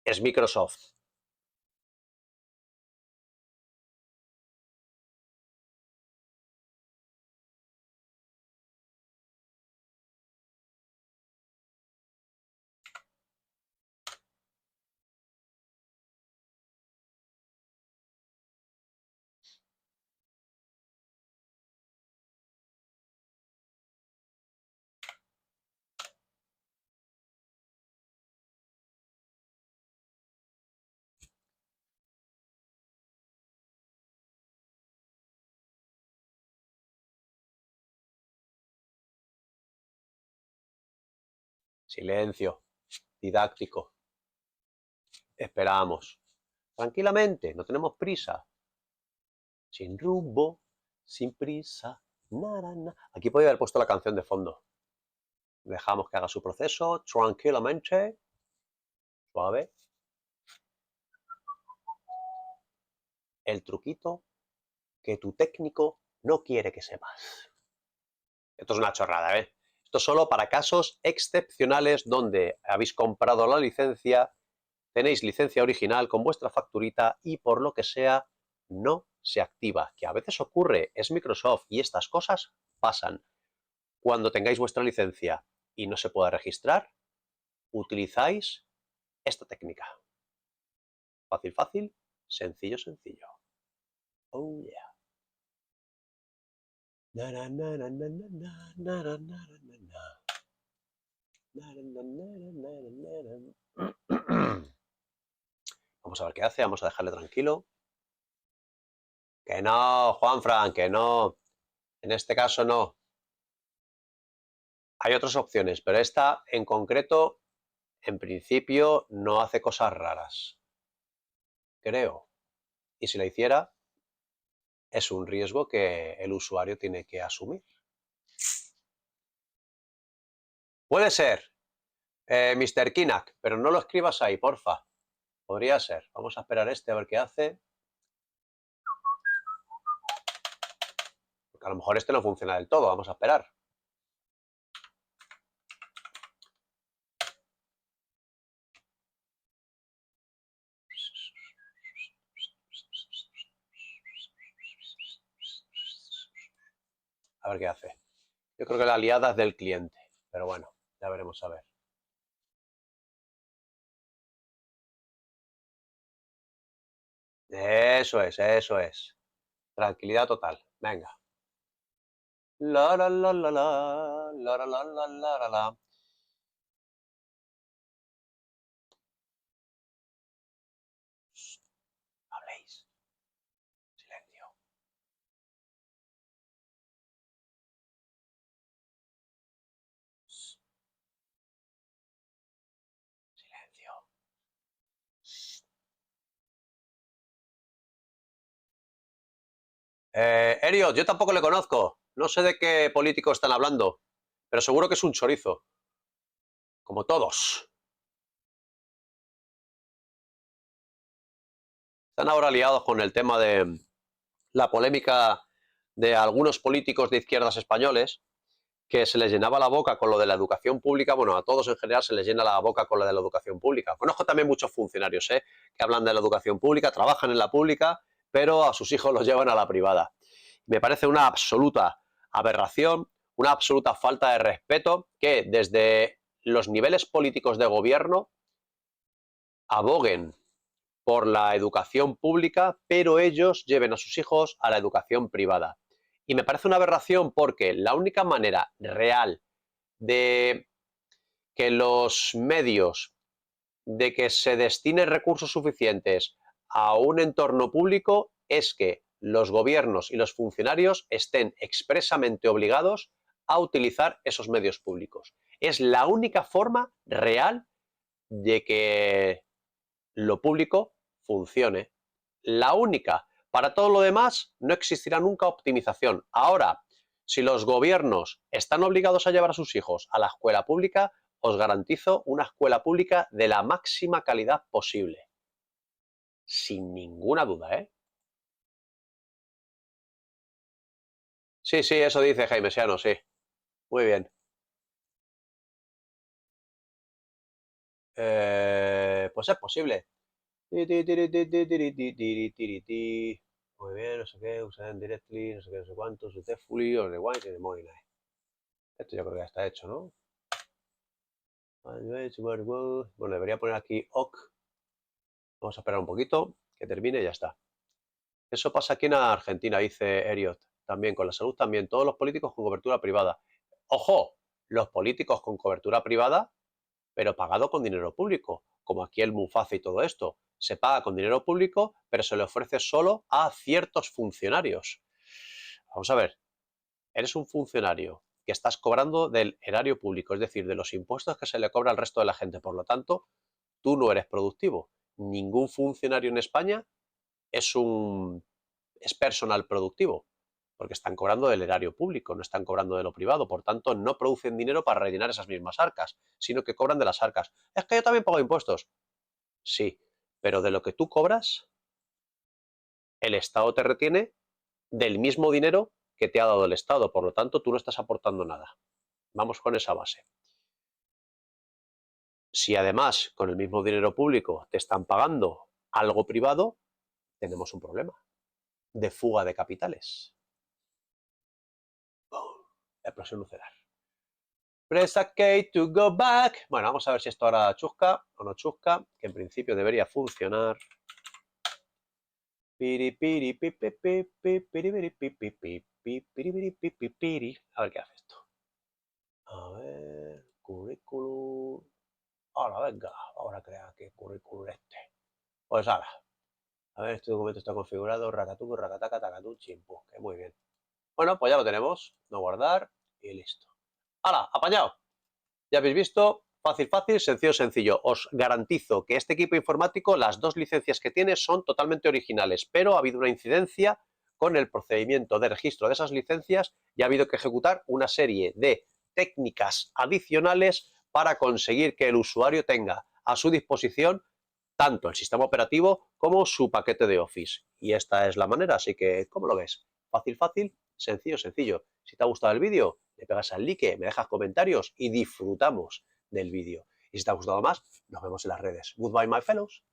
es Microsoft. Silencio. Didáctico. Esperamos. Tranquilamente, no tenemos prisa. Sin rumbo, sin prisa. Aquí podría haber puesto la canción de fondo. Dejamos que haga su proceso tranquilamente. Suave. El truquito que tu técnico no quiere que sepas. Esto es una chorrada, ¿eh? Esto es solo para casos excepcionales donde habéis comprado la licencia, tenéis licencia original con vuestra facturita y por lo que sea no se activa. Que a veces ocurre, es Microsoft y estas cosas pasan. Cuando tengáis vuestra licencia y no se pueda registrar, utilizáis esta técnica. Fácil, fácil, sencillo, sencillo. Oh yeah. Vamos a ver qué hace, vamos a dejarle tranquilo. Que no, Juanfran, que no. En este caso no. Hay otras opciones, pero esta en concreto, en principio, no hace cosas raras. Creo. Y si la hiciera, es un riesgo que el usuario tiene que asumir. Puede ser, Mr. Kinak, pero no lo escribas ahí, porfa. Podría ser. Vamos a esperar a ver qué hace. Porque a lo mejor no funciona del todo. Vamos a esperar. A ver qué hace. Yo creo que la liada es del cliente. Pero bueno, ya veremos a ver. Eso es, eso es. Tranquilidad total. Venga. La la la la la la la la la la la. Habléis. Silencio. Silencio. Helios, yo tampoco le conozco. No sé de qué político están hablando, pero seguro que es un chorizo. Como todos. Están ahora liados con el tema de la polémica de algunos políticos de izquierdas españoles que se les llenaba la boca con lo de la educación pública. Bueno, a todos en general se les llena la boca con lo de la educación pública. Conozco también muchos funcionarios que hablan de la educación pública, trabajan en la pública, pero a sus hijos los llevan a la privada. Me parece una absoluta aberración, una absoluta falta de respeto que desde los niveles políticos de gobierno aboguen por la educación pública, pero ellos lleven a sus hijos a la educación privada. Y me parece una aberración porque la única manera real de que los medios, de que se destinen recursos suficientes a un entorno público es que los gobiernos y los funcionarios estén expresamente obligados a utilizar esos medios públicos. Es la única forma real de que lo público funcione. La única. Para todo lo demás no existirá nunca optimización. Ahora, si los gobiernos están obligados a llevar a sus hijos a la escuela pública, os garantizo una escuela pública de la máxima calidad posible. Sin ninguna duda, ¿eh? Sí, sí, eso dice Jaime Siano, sí. Muy bien. Pues es posible. Muy bien, no sé qué, usar directly, no sé qué, no sé cuánto, successfully, or rewind, and money line. Esto yo creo que ya está hecho, ¿no? Bueno, debería poner aquí OK. Vamos a esperar un poquito, que termine y ya está. Eso pasa aquí en Argentina, dice Eriot. También con la salud, también. Todos los políticos con cobertura privada. ¡Ojo! Los políticos con cobertura privada, pero pagado con dinero público. Como aquí el Muface y todo esto. Se paga con dinero público, pero se le ofrece solo a ciertos funcionarios. Vamos a ver. Eres un funcionario que estás cobrando del erario público, es decir, de los impuestos que se le cobra al resto de la gente. Por lo tanto, tú no eres productivo. Ningún funcionario en España es personal productivo, porque están cobrando del erario público, no están cobrando de lo privado, por tanto no producen dinero para rellenar esas mismas arcas, sino que cobran de las arcas. Es que yo también pago impuestos. Sí, pero de lo que tú cobras, el Estado te retiene del mismo dinero que te ha dado el Estado, por lo tanto tú no estás aportando nada. Vamos con esa base. Si además con el mismo dinero público te están pagando algo privado, tenemos un problema de fuga de capitales. Explosión nuclear. Press a key to go back. Bueno, vamos a ver si esto ahora chusca o no chusca, que en principio debería funcionar. A ver qué hace esto. A ver, currículum. Ahora, venga, ahora crea que currículum este. Pues ahora. A ver, este documento está configurado. Racatuco, racataca, tacatú, chimpu. Que muy bien. Bueno, pues ya lo tenemos. No guardar y listo. ¡Hala! ¡Apañado! Ya habéis visto, fácil, fácil, sencillo, sencillo. Os garantizo que este equipo informático, las dos licencias que tiene son totalmente originales, pero ha habido una incidencia con el procedimiento de registro de esas licencias y ha habido que ejecutar una serie de técnicas adicionales para conseguir que el usuario tenga a su disposición tanto el sistema operativo como su paquete de Office. Y esta es la manera, así que, ¿cómo lo ves? Fácil, fácil, sencillo, sencillo. Si te ha gustado el vídeo, le pegas al like, me dejas comentarios y disfrutamos del vídeo. Y si te ha gustado más, nos vemos en las redes. Goodbye, my fellows.